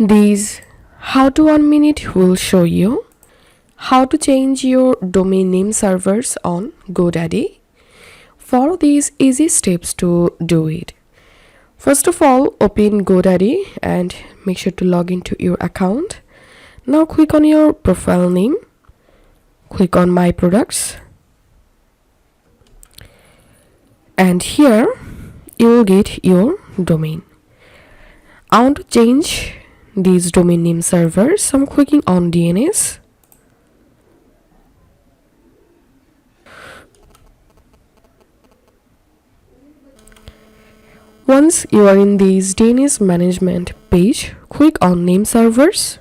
This how to 1 minute will show you how to change your domain name servers on GoDaddy. Follow these easy steps to do it. First of all, open GoDaddy and make sure to log into your account. Now click on your profile name, click on My Products, and here you will get your domain. I want to change these domain name servers, so I'm clicking on DNS. Once you are in this DNS management page, click on name servers,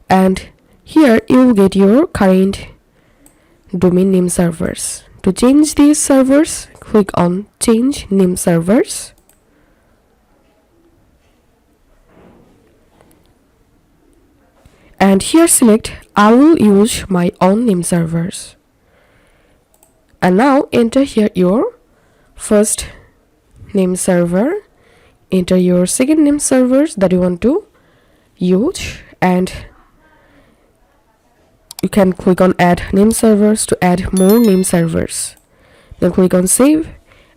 and here you will get your current domain name servers. To change these servers, click on change name servers. And here select I will use my own name servers. And now enter here your first name server, enter your second name servers that you want to use, and you can click on add name servers to add more name servers. Then click on save,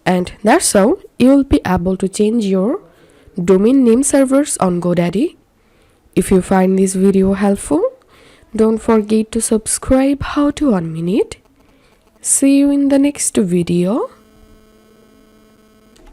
and that's how you will be able to change your domain name servers on GoDaddy. If you find this video helpful, don't forget to subscribe how to 1 minute. See you in the next video.